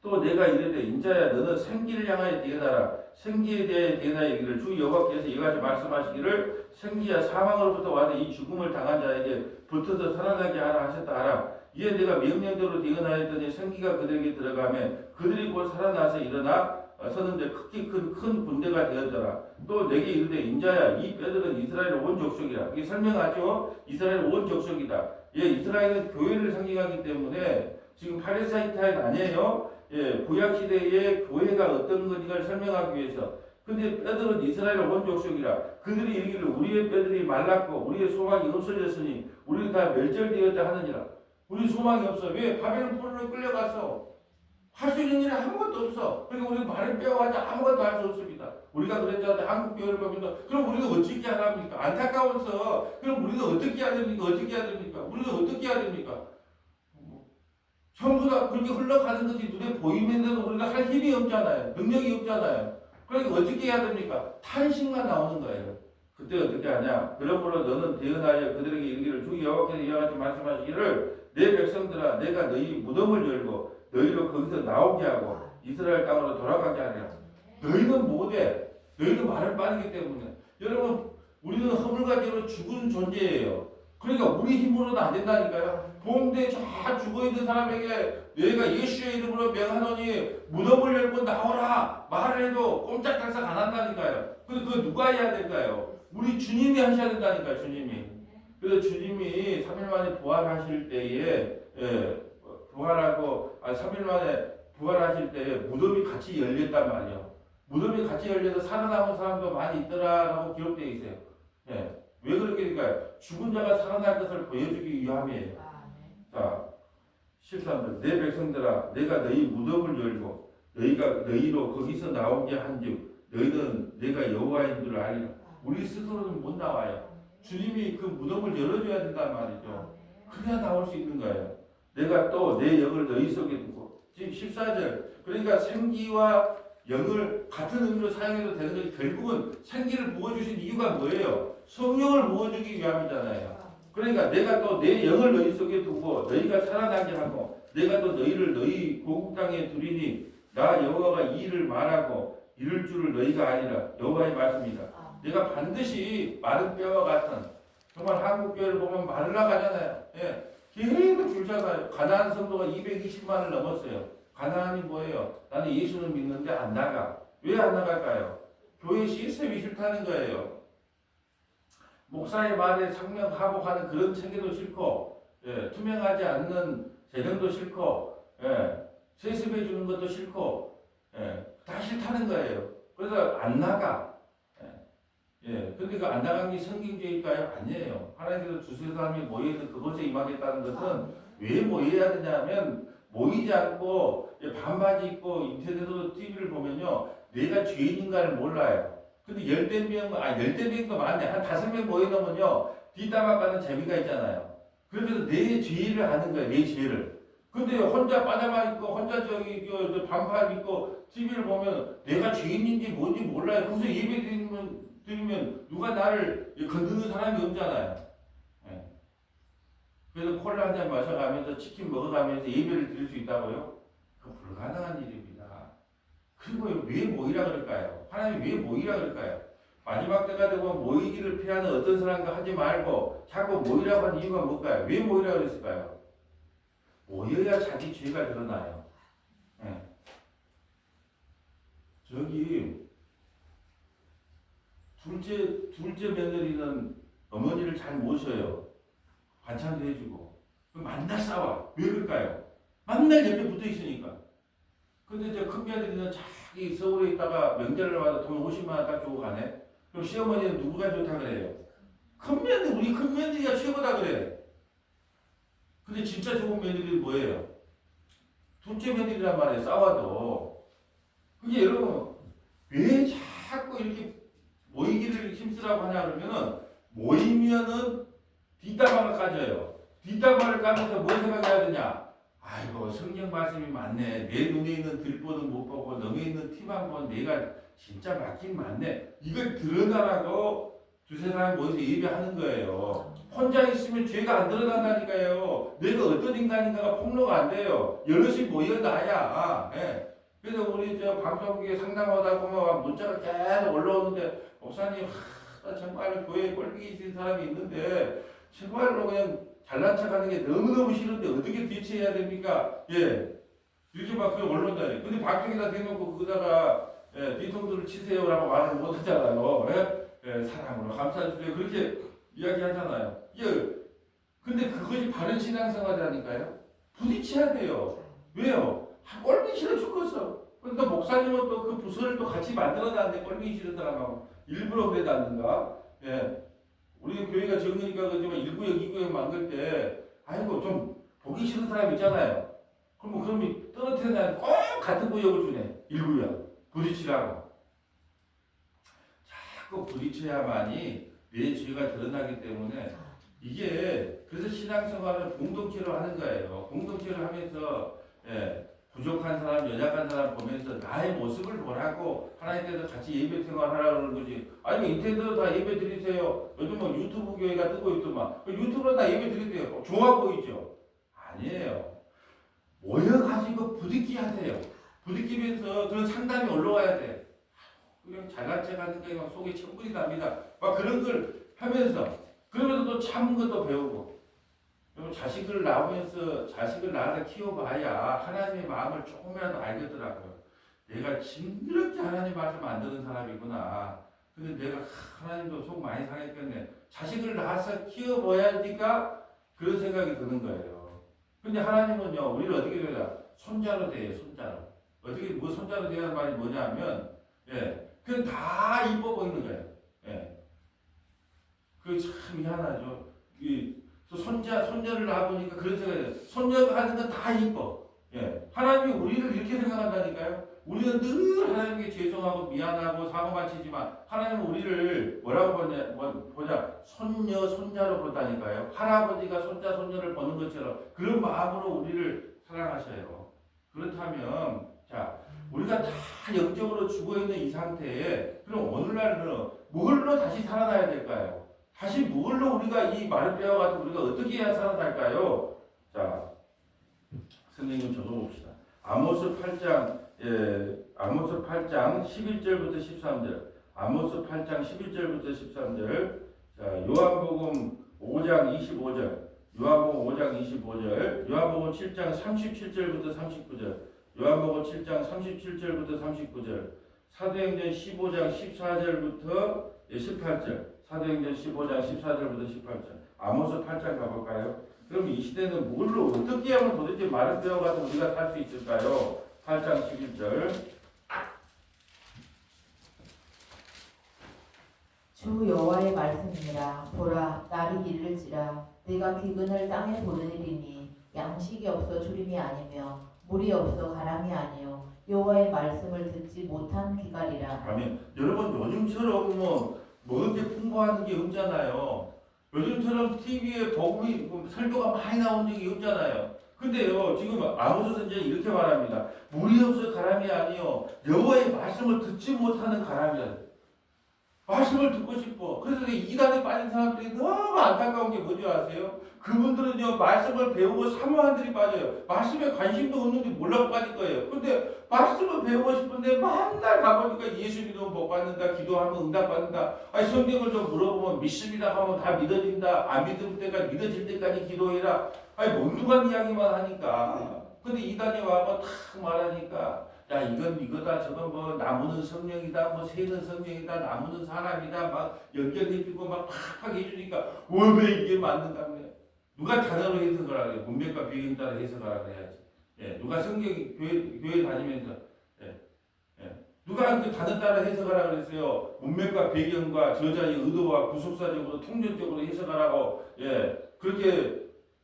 또 내가 이르되 인자야 너는 생기를 향하여 뛰어나라. 생기에 대해 뛰어나 이기를 주 여호와께서 이같이 말씀하시기를 생기야 사망으로부터 와서 이 죽음을 당한 자에게 붙어서 살아나게 하라 하셨다 하라. 이에 내가 명령대로 뛰어나였더니 생기가 그들에게 들어가면 그들이 곧 살아나서 일어나 서는데 크게 큰 군대가 되었더라. 또 내게 이르되 인자야 이 뼈들은 이스라엘 온 족속이라. 이게 설명하죠. 이스라엘 온 족속이다. 이스라엘은 교회를 상징하기 때문에 지금 팔레스타인 아니에요. 구약 시대의 교회가 어떤 것인가를 설명하기 위해서. 근데 뼈들은 이스라엘 온 족속이라. 그들이 이르기를 우리의 뼈들이 말랐고 우리의 소망이 없어졌으니 우리 다 멸절되었다 하느니라. 우리 소망이 없어. 왜? 바벨론 포로로 끌려갔어. 할 수 있는 일이 아무것도 없어. 그러니까 우리는 마른 뼈와 하자 아무것도 할 수 없습니다. 우리가 그랬잖아요. 한국 교회를 보면 그럼 우리가 어떻게 하랍니까? 안타까워서 그럼 우리가 어떻게 해야 됩니까? 우리가 어떻게 해야 됩니까? 전부 다 그렇게 흘러가는 것이 눈에 보이면서도 우리가 할 힘이 없잖아요. 능력이 없잖아요. 그러니까 어떻게 해야 됩니까? 탄식만 나오는 거예요. 그때 어떻게 하냐? 그러므로 너는 대언하여 그들에게 이르기를 주 여호와께서 이와 같이 말씀하시기를 내 백성들아 내가 너희 무덤을 열고 너희를 거기서 나오게 하고 이스라엘 땅으로 돌아가게 하리라. 너희는 못해. 너희는 말을 빠르기 때문에. 여러분 우리는 허물과제로 죽은 존재예요. 그러니까 우리 힘으로는 안 된다니까요. 봉대 저 죽어있는 사람에게 내가 예수의 이름으로 명하노니 무덤을 열고 나오라 말을 해도 꼼짝달싹 안 한다니까요. 근데 그거 누가 해야 될까요? 우리 주님이 하셔야 된다니까요. 주님이. 그래서 주님이 3일 만에 부활하실 때에 부활하고 3일 만에 부활하실 때에 무덤이 같이 열렸단 말이에요. 무덤이 같이 열려서 살아남은 사람도 많이 있더라라고 기록되어 있어요. 왜 그렇게 될까요? 죽은 자가 살아날 것을 보여주기 위함이에요. 자, 13절 내 백성들아 내가 너희 무덤을 열고 너희가 너희로 거기서 나오게 한즉 너희는 내가 여호와인 줄 알리라. 우리 스스로는 못 나와요. 주님이 그 무덤을 열어줘야 된단 말이죠. 그래야 나올 수 있는 거예요. 내가 또 내 영을 너희 속에 두고 지금 14절 그러니까 생기와 영을 같은 의미로 사용해도 되는 것이 결국은 생기를 부어주신 이유가 뭐예요? 성령을 부어주기 위함이잖아요. 그러니까 내가 또 내 영을 너희 속에 두고 너희가 살아나게 하고 내가 또 너희를 너희 고국 땅에 두리니 나 여호와가 이 일을 말하고 이룰 줄을 너희가 아니라 여호와의 말씀이다. 내가 반드시 마른 뼈와 같은 정말 한국 교회를 보면 마르러 가잖아요. 계속 줄잖아요. 가나안 성도가 220만을 넘었어요. 가나안이 뭐예요? 나는 예수를 믿는데 안 나가. 왜 안 나갈까요? 교회 시스템이 싫다는 거예요. 목사의 말에 상명하고 하는 그런 체계도 싫고, 투명하지 않는 재정도 싫고, 세습해 주는 것도 싫고, 다 싫다는 거예요. 그래서 안 나가. 근데 그 안 나간 게 성경주의일까요? 아니에요. 하나님께서 두세 사람이 모여서 그것에 임하겠다는 것은 왜 모여야 되냐면, 모이지 않고 반바지 입고 인터넷으로 TV를 보면요, 내가 죄인인가를 몰라요. 근데 열댓 명도 많네. 한 5명 모여놓으면요, 뒷담화 가는 재미가 있잖아요. 그러면서 내 죄를 아는 거예요. 내 죄를. 근데 혼자 빠져만 있고 혼자 저기 저 반팔 입고 TV를 보면 내가 죄인인지 뭔지 몰라요. 거기서 예배 드리면 누가 나를 건드는 사람이 없잖아요. 예. 그래서 콜라 한 잔 마셔가면서 치킨 먹어가면서 예배를 드릴 수 있다고요? 그 불가능한 일입니다. 그리고 왜 모이라 그럴까요? 하나님이 왜 모이라 그럴까요? 마지막 때가 되고 모이기를 피하는 어떤 사람과 하지 말고 자꾸 모이라고 하는 이유가 뭘까요? 왜 모이라 그랬을까요? 모여야 자기 죄가 드러나요. 예. 저기 둘째 며느리는 어머니를 잘 모셔요. 반찬도 해주고. 만날 싸워. 왜 그럴까요? 맨날 옆에 붙어 있으니까. 근데 저 큰 며느리는 자기 서울에 있다가 명절을 와서 돈 50만 원 딱 주고 가네. 그럼 시어머니는 누구가 좋다 그래요? 우리 큰 며느리가 최고다 그래. 근데 진짜 좋은 며느리는 뭐예요? 둘째 며느리란 말이에요. 싸워도. 그게 여러분 왜 자꾸 이렇게 모이기를 힘쓰라고 하냐 그러면은 모이면은 뒷담화를 까져요. 뒷담화를 까면서 뭘 생각해야 되냐? 아이고 성경 말씀이 맞네. 내 눈에 있는 들보는 못 보고 너에 있는 티만 본 내가 진짜 맞긴 맞네. 이걸 드러나라고 두세 사람 모여서 예배하는 거예요. 혼자 있으면 죄가 안 드러난다니까요. 내가 어떤 인간인가가 폭로가 안 돼요. 여럿이 모여놔야. 예. 그래서 우리 저 방송국에 상담하다 보면 문자가 계속 올라오는데 목사님 정말 교회에 꼴보기 싫은 사람이 있는데 정말로 그냥 잘난 척하는 게 너무너무 싫은데 어떻게 대처해야 됩니까? 예. 이렇게 막 그게 올라온다니. 근데 방송에다 대놓고 거기다가 뒤통수를 치세요라고 말을 못 하잖아요. 예? 사랑으로 감싸주세요. 그렇게 이야기하잖아요. 예. 근데 그것이 바른 신앙생활이라니까요. 부딪혀야 돼요. 왜요? 꼴보기 싫어 죽겠어. 그러니까 목사님은 또 그 부서를 또 같이 만들어놨는데 꼴보기 싫은 사람하고 일부러 그래놨는가? 예. 우리 교회가 적으니까 그지만 1구역, 2구역 만들 때 아이고 좀 보기 싫은 사람 있잖아요. 그럼 떨어뜨리는 사람 꼭 같은 구역을 주네. 1구역. 부딪히라고. 자꾸 부딪혀야만이 내 죄가 드러나기 때문에 이게 그래서 신앙생활을 공동체로 하는 거예요. 공동체를 하면서 부족한 사람, 연약한 사람 보면서 나의 모습을 보라고 하나님께서 같이 예배 생활하라고 그러는 거지. 아니 인터넷으로 다 예배 드리세요. 요즘 뭐 유튜브 교회가 뜨고 있더만. 유튜브로 다 예배 드리세요. 좋아 보이죠? 아니에요. 모여가지고 부딪혀야 돼요. 부딪히면서 그런 상담이 올라와야 돼. 그냥 잘난 척 하는 게 막 속에 천불이 납니다. 막 그런 걸 하면서 그러면서 또 참은 것도 배우고. 여러분 자식을 낳아서 키워봐야 하나님의 마음을 조금이라도 알겠더라고요. 내가 징그럽게 하나님 말씀 안 듣는 사람이구나. 근데 내가 하나님도 속 많이 상했겠네. 자식을 낳아서 키워봐야니까 그런 생각이 드는 거예요. 근데 하나님은요, 우리를 어떻게 돼야? 손자로 돼요, 손자로. 어떻게, 손자로 되는 말이 뭐냐면, 그냥 다 이뻐 보이는 거예요. 그게 참 희한하죠. 손녀를 낳아보니까 그런 생각이 들어요. 손녀가 하는 건 다 이뻐. 하나님이 우리를 이렇게 생각한다니까요. 우리는 늘 하나님께 죄송하고 미안하고 사고만 치지만 하나님은 우리를 뭐라고 보냐. 손녀, 손자로 본다니까요. 할아버지가 손자, 손녀를 보는 것처럼 그런 마음으로 우리를 사랑하셔요. 그렇다면 자, 우리가 다 영적으로 죽어있는 이 상태에 그럼 오늘날은 뭘로 다시 살아나야 될까요? 다시 뭘로 우리가 이 마른 뼈와 같은 우리가 어떻게 해야 살아날까요? 자, 선생님 적어봅시다. 아모스 8장 11절부터 13절. 아모스 8장 11절부터 13절. 자, 요한복음 5장 25절. 요한복음 5장 25절. 요한복음 7장 37절부터 39절. 요한복음 7장 37절부터 39절. 사도행전 15장 14절부터 18절. 사도행전 15장 14절부터 18절. 아모스 8장 가볼까요? 그럼 이 시대는 뭘로 어떻게 하면 도대체 마른 뼈가 가지고 우리가 살 수 있을까요? 8장 11절. 주 여호와의 말씀이니라. 보라, 날이 이를지라. 내가 기근을 땅에 보내리니 양식이 없어 주림이 아니며 물이 없어 가람이 아니요 여호와의 말씀을 듣지 못한 기갈이라. 아멘. 여러분 요즘처럼 먹을 게 풍부한 게 없잖아요. 요즘처럼 TV에 복음이 설교가 많이 나온 적이 없잖아요. 근데요, 지금 아모스 선지자 이렇게 말합니다. 물이 없어 가람이 아니요 여호와의 말씀을 듣지 못하는 가람이라. 말씀을 듣고 싶어. 그래서 이단에 빠진 사람들이 너무 안타까운 게 뭔지 아세요? 그분들은요, 말씀을 배우고 사모한들이 빠져요. 말씀에 관심도 없는데 몰라 빠질 거예요. 근데 말씀을 배우고 싶은데 맨날 가보니까 예수 믿으면 복 받는다, 기도하면 응답 받는다. 아니, 성경을 좀 물어보면 믿습니다 하면 다 믿어진다. 안 믿을 때까지, 믿어질 때까지 기도해라. 아니, 멍뚱한 이야기만 하니까. 근데 이단이 와서 탁 말하니까 야, 이건 이거다, 저건 뭐 나무는 성령이다, 뭐 새는 성령이다, 나무는 사람이다, 막 연결해주고 막 팍팍 해주니까 왜 이게 맞는가 그래? 누가 단어로 해석하라 그래? 문맥과 배경 따라 해석하라 그래야지. 예, 누가 성경 교회 다니면서 누가 그 단어 따라 해석하라 그랬어요? 문맥과 배경과 저자의 의도와 구속사적으로 통전적으로 해석하라고 그렇게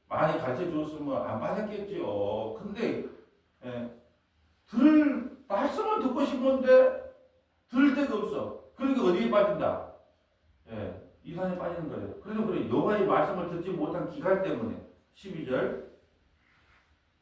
많이 가르쳐 줬으면 안 받았겠죠. 근데 말씀을 듣고 싶은데 들을 데가 없어. 그러니까 어디에 빠진다? 이 산에 빠지는 거예요. 그래서 그래 여호와의 말씀을 듣지 못한 기갈 때문에 12절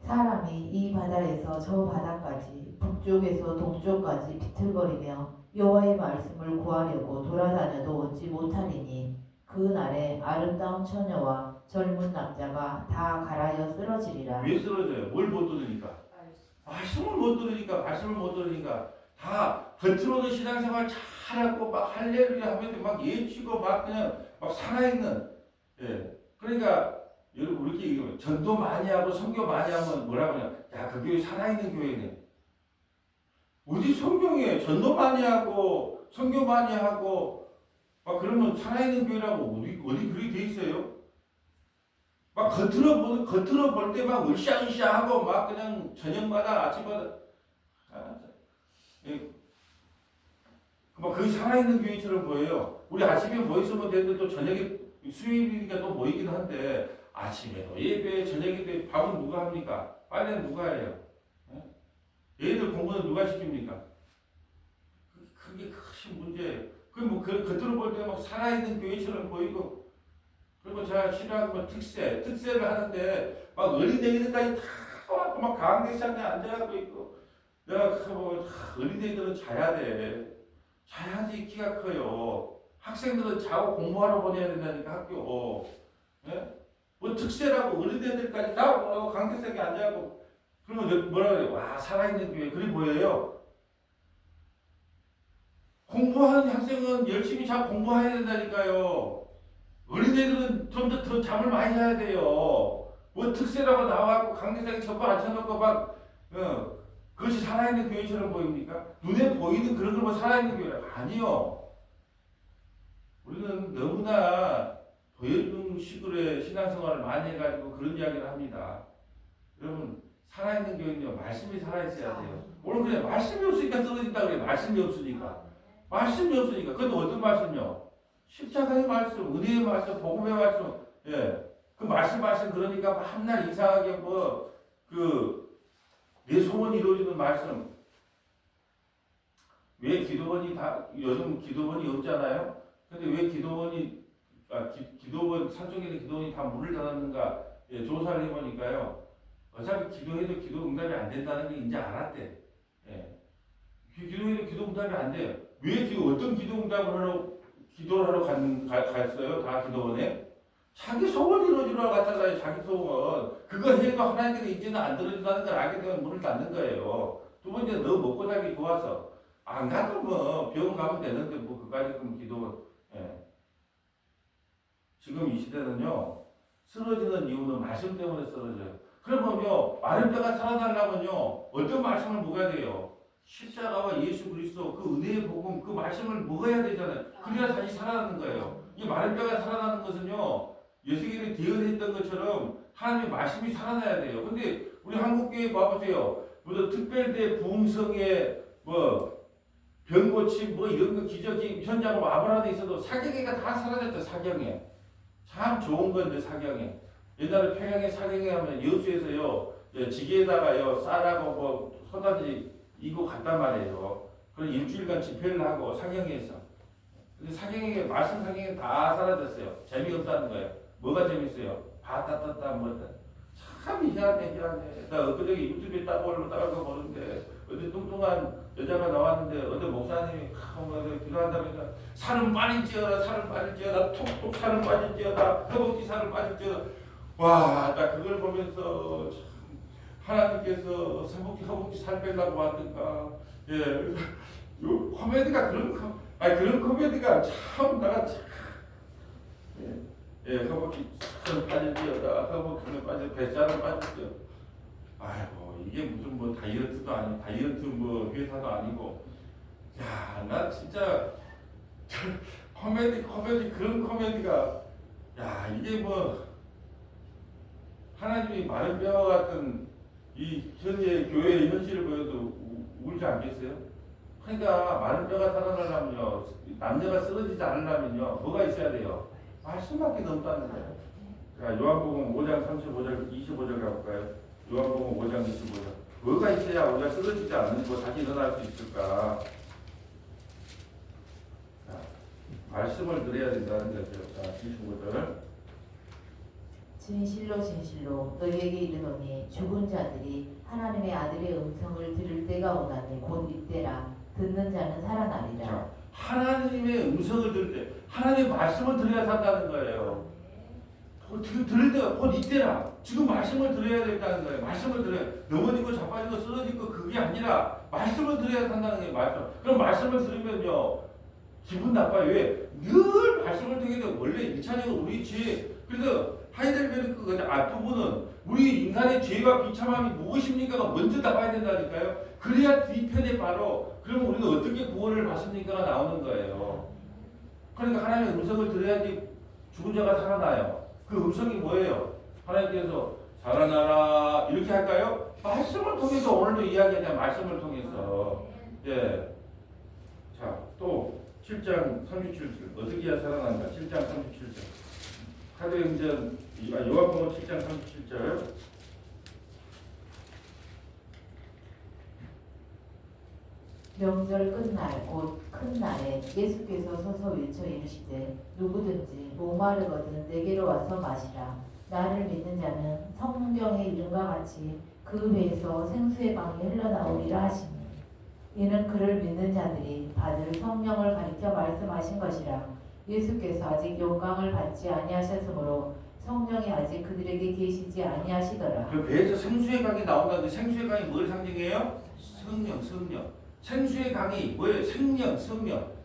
사람이 이 바다에서 저 바다까지 북쪽에서 동쪽까지 비틀거리며 여호와의 말씀을 구하려고 돌아다녀도 얻지 못하리니 그 날에 아름다운 처녀와 젊은 남자가 다 갈아여 쓰러지리라. 왜 쓰러져요? 뭘 못 들으니까? 말씀을 못 들으니까 말씀을 못 들으니까 다 겉으로는 신앙생활 잘하고 막 할렐루야 하면서 막 예치고 막 그냥 막 살아있는 그러니까 여러분 이렇게 얘기하면 전도 많이 하고 선교 많이 하면 뭐라고 하냐 야 그 교회 살아있는 교회네. 어디 성경에 전도 많이 하고 선교 많이 하고 막 그러면 살아있는 교회라고 어디 그렇게 돼 있어요? 막 겉으로 볼 때 막 으쌰으쌰하고 막 그냥 저녁마다 아침마다 막 거의 살아있는 교회처럼 보여요. 우리 아침에 뭐 있으면 되는데 또 저녁에 수요일이니까 또 모이긴 한데 아침에도 예배, 저녁에도 밥은 누가 합니까? 빨래는 누가 해요? 얘들 공부는 누가 시킵니까? 그게 큰 문제예요. 뭐 겉으로 볼 때 막 살아있는 교회처럼 보이고 그리고 제가 싫어하는 건 특세를 하는데 막 어린애들까지 다 와서 막 강대상에 앉아갖고 있고 내가 뭐 어린애들은 자야 돼. 자야지 키가 커요. 학생들은 자고 공부하러 보내야 된다니까 학교. 뭐 특세라고 어린애들까지 다 강대상에 앉아갖고 그러면 뭐라 그래? 와 살아있는 교회 그리 보여요. 공부하는 학생은 열심히 잘 공부해야 된다니까요. 어린애들은 좀 더 잠을 많이 자야 돼요. 뭐 특세라고 나와갖고 강대상에 접어 앉혀놓고 막 그것이 살아있는 교회처럼 보입니까? 눈에 보이는 그런 걸뭐 살아있는 교회라 아니요. 우리는 너무나 보여주는 식으로의 신앙생활을 많이 해가지고 그런 이야기를 합니다. 여러분 살아있는 교회는요 말씀이 살아있어야 돼요. 오늘 그냥 말씀이 없으니까 쓰러진다 그래. 말씀이 없으니까. 말씀이 없으니까. 근데 어떤 말씀이요? 십자가의 말씀, 은혜의 말씀, 복음의 말씀, 그 말씀 그러니까 맨날 이상하게 내 소원이 이루어지는 말씀. 왜 기도원이 요즘 기도원이 없잖아요? 근데 왜 기도원, 산속에 있는 기도원이 다 문을 닫았는가? 조사를 해보니까요. 어차피 기도해도 기도 응답이 안 된다는 게 이제 알았대. 기도해도 기도 응답이 안 돼요. 왜 어떤 기도 응답을 기도를 하러 갔어요? 다 기도원에? 자기 소원 이루어지러 갔잖아요. 자기 소원. 그거 해도 하나님께서 이제는 안 들어준다는 걸 알게 되면 문을 닫는 거예요. 두 번째, 너 먹고 살기 좋아서. 안 가도 뭐 병원 가면 되는데 뭐 그까지 그럼 기도원. 지금 이 시대는요. 쓰러지는 이유는 말씀 때문에 쓰러져요. 그러면요. 마른 뼈가 살아나려면요. 어떤 말씀을 먹어야 돼요? 십자가와 예수 그리스도 그 은혜의 복음 그 말씀을 먹어야 되잖아요. 그래야 다시 살아나는 거예요. 이 마른 뼈가 살아나는 것은요. 예수님이 대언했던 것처럼 하나님의 말씀이 살아나야 돼요. 근데 우리 한국교회 봐보세요. 무슨 특별대 부흥성에 병고침 이런 거 기적이 현장으로 아브라함에 있어도 사경회가 다 사라졌죠. 사경회. 참 좋은 건데 사경회. 옛날에 평양에 사경회 하면 여수에서요. 지게에다가요 쌀하고 소다지 이거 갔단 말이에요. 그래서 일주일간 집회를 하고 사경회에서. 근데 사경회 말씀 사경회 다 사라졌어요. 재미없다는 거예요. 뭐가 재밌어요? 봤다 떴다 뭐 참 희한해. 나 엊그저께 유튜브에 딱 올라다가 보는데 어디 뚱뚱한 여자가 나왔는데 어디 목사님이 기도한다면서 살은 빠질지어다 톡톡 살은 빠질지어다 허벅지 살은 빠질지어다. 와, 나 그걸 보면서 참 하나님께서 허벅지 살 빼려고 하든가. 예, 그래서 요 코미디가 그런 코미디가 참 내가 참 예, 허벅지 살은 빠질지어다 허벅지는 빠질 뱃살은 빠질지어다. 아이고 이게 무슨 뭐 다이어트도 아니고 다이어트 뭐 회사도 아니고 야, 나 진짜 코미디 그런 코미디가 야, 이게 뭐 하나님이 마른 뼈와 같은 이 현재 교회의 현실을 보여도 울지 않겠어요? 그러니까 마른 뼈가 살아나려면요, 남녀가 쓰러지지 않으려면요, 뭐가 있어야 돼요? 말씀밖에 넘다는 거예요. 자, 요한복음 5장 35절 25절 가볼까요? 요한복음 5장 25절. 뭐가 있어야 우리가 쓰러지지 않고 다시 일어날 수 있을까? 자, 말씀을 드려야 된다는 거죠. 자, 25절. 진실로 너희에게 이르노니 죽은 자들이 하나님의 아들의 음성을 들을 때가 오나니 곧 이때라. 듣는 자는 살아나리라. 자, 하나님의 음성을 들을 때 하나님의 말씀을 들어야 산다는 거예요. 들을 때가 곧 이때라. 지금 말씀을 들어야 된다는 거예요. 말씀을 들어야. 넘어지고 자빠지고 쓰러지고 그게 아니라 말씀을 들어야 산다는 거예요. 말씀. 그럼 말씀을 들으면요 기분 나빠요. 왜? 늘 말씀을 듣게 되면 원래 1차적으로 우리 죄. 그래서 하이델베르크 앞부분은 우리 인간의 죄와 비참함이 무엇입니까가 먼저 나와야 된다니까요. 그래야 뒤편에 바로 그러면 우리는 어떻게 구원을 받습니까가 나오는 거예요. 그러니까 하나님의 음성을 들어야지 죽은 자가 살아나요. 그 음성이 뭐예요? 하나님께서 살아나라 이렇게 할까요? 말씀을 통해서 오늘도 이야기하자. 말씀을 통해서. 예. 자, 또 7장 37절 어떻게 해야 살아난다. 7장 37절 사도행전 요한복음 7장 37절. 명절 끝날 곧 큰 날에 예수께서 서서 외쳐 이르시되 누구든지 목마르거든 내게로 와서 마시라. 나를 믿는 자는 성경의 이름과 같이 그 배에서 생수의 강이 흘러나오리라 하시니 이는 그를 믿는 자들이 받을 성령을 가리켜 말씀하신 것이라. 예수께서 아직 영광을 받지 아니하셨으므로 성령이 아직 그들에게 계시지 아니하시더라. 그 배에서 생수의 강이 나온다는데 생수의 강이 뭘 상징해요? 성령. 생수의 강이 뭐예요? 성령.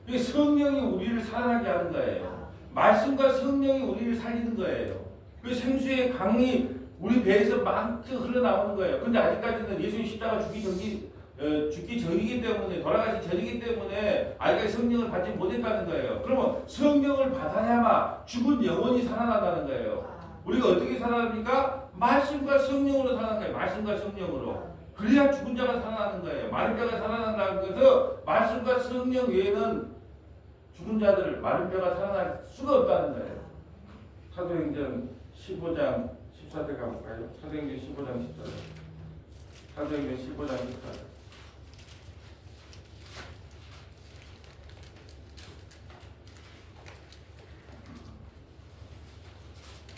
이 성령이 우리를 살아나게 하는 거예요. 말씀과 성령이 우리를 살리는 거예요. 그 생수의 강이 우리 배에서 막 흘러나오는 거예요. 근데 아직까지는 예수님 십자가 죽기 전이기 때문에 돌아가신 전이기 때문에 아직까지 성령을 받지 못했다는 거예요. 그러면 성령을 받아야만 죽은 영혼이 살아난다는 거예요. 우리가 어떻게 살아납니까? 말씀과 성령으로 살아나는 거예요. 말씀과 성령으로. 그래야 죽은 자가 살아나는 거예요. 마른 뼈가 살아난다는 것은 말씀과 성령 외에는 죽은 자들 마른 뼈가 살아날 수가 없다는 거예요. 사도행전 15장 14절 가볼까요? 사도행전 15장 14절. 사도행전 15장 14절.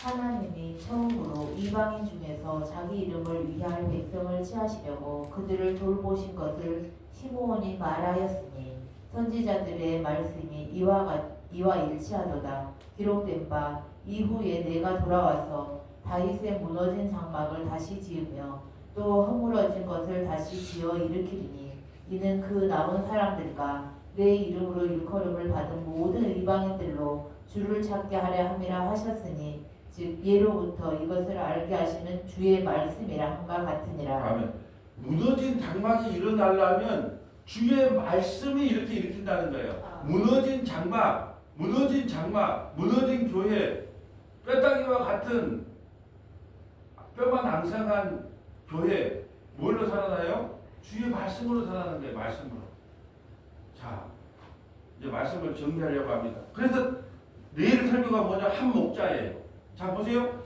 하나님이 처음으로 이방인 중에서 자기 이름을 위할 백성을 취하시려고 그들을 돌보신 것을 시므온이 말하였으니 선지자들의 말씀이 이와 일치하도다. 기록된 바 이후에 내가 돌아와서 다윗의 무너진 장막을 다시 지으며 또 허물어진 것을 다시 지어 일으키리니 이는 그 남은 사람들과 내 이름으로 일컬음을 받은 모든 이방인들로 주를 찾게 하려 함이라 하셨으니 즉 예로부터 이것을 알게 하시는 주의 말씀이라 함과 같으니라. 아멘. 무너진 장막이 일어나려면 주의 말씀이 이렇게 일으킨다는 거예요. 무너진 장막, 무너진 교회, 뼈다귀와 같은 뼈만 앙상한 교회 뭘로 살아나요? 주의 말씀으로 살아나는 거예요. 말씀으로. 자, 이제 말씀을 정리하려고 합니다. 그래서 내일 설교가 뭐냐? 한 목자예요. 자 보세요.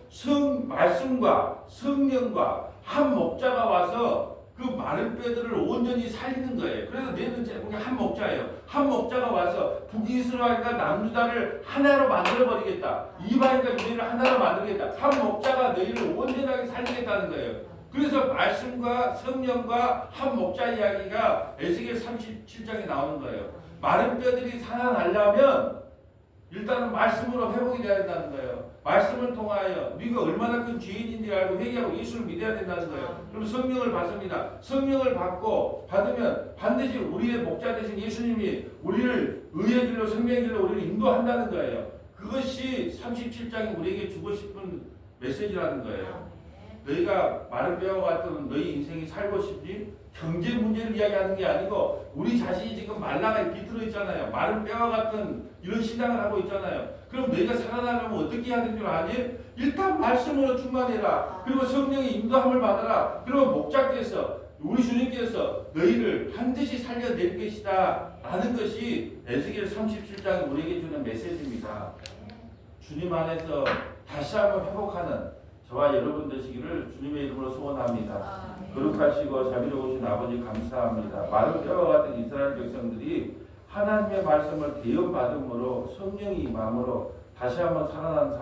말씀과 성령과 한 목자가 와서 그 마른 뼈들을 온전히 살리는 거예요. 그래서 너희는 제목이 한 목자예요. 한 목자가 와서 북이스라엘과 남유다를 하나로 만들어버리겠다. 이방인과 유대인을 하나로 만들겠다. 한 목자가 너희를 온전하게 살리겠다는 거예요. 그래서 말씀과 성령과 한 목자 이야기가 에스겔 37장에 나오는 거예요. 마른 뼈들이 살아나려면 일단은 말씀으로 회복이 돼야 된다는 거예요. 말씀을 통하여 네가 얼마나 큰 죄인인지 알고 회개하고 예수를 믿어야 된다는 거예요. 그럼 성령을 받습니다. 성령을 받으면 반드시 우리의 목자 되신 예수님이 우리를 의의 길로 생명의 길로 우리를 인도한다는 거예요. 그것이 37장이 우리에게 주고 싶은 메시지라는 거예요. 너희가 마른 뼈와 같은 너희 인생이 살고 싶지? 경제 문제를 이야기하는 게 아니고 우리 자신이 지금 말라가 비틀어 있잖아요. 마른 뼈와 같은 이런 신앙을 하고 있잖아요. 그럼 너희가 살아나려면 어떻게 해야 되는 줄 아니? 일단 말씀으로 충만해라. 그리고 성령의 인도함을 받아라. 그리고 목자께서 우리 주님께서 너희를 반드시 살려낼 것이다 라는 것이 에스겔 37장이 우리에게 주는 메시지입니다. 주님 안에서 다시 한번 회복하는 저와 여러분 되시기를 주님의 이름으로 소원합니다. 거룩하시고 자비로우신 아버지 감사합니다. 마른 뼈와 같은 이스라엘 백성들이 하나님의 말씀을 대언받음으로 성령이 임함으로 다시 한번 살아난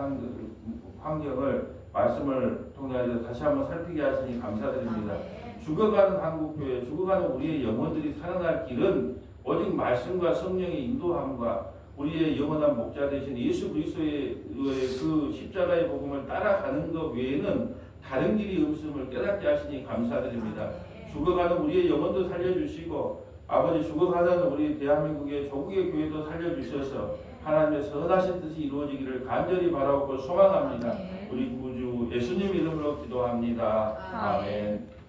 환경을 말씀을 통해 다시 한번 살피게 하시니 감사드립니다. 죽어가는 한국교회, 죽어가는 우리의 영혼들이 살아날 길은 오직 말씀과 성령의 인도함과 우리의 영원한 목자 되신 예수 그리스도의 그 십자가의 복음을 따라가는 것 외에는 다른 길이 없음을 깨닫게 하시니 감사드립니다. 죽어가는 우리의 영혼도 살려주시고 아버지 죽어가는 우리 대한민국의 조국의 교회도 살려주셔서 하나님의 선하신 뜻이 이루어지기를 간절히 바라고 소망합니다. 우리 구주 예수님 이름으로 기도합니다. 아멘.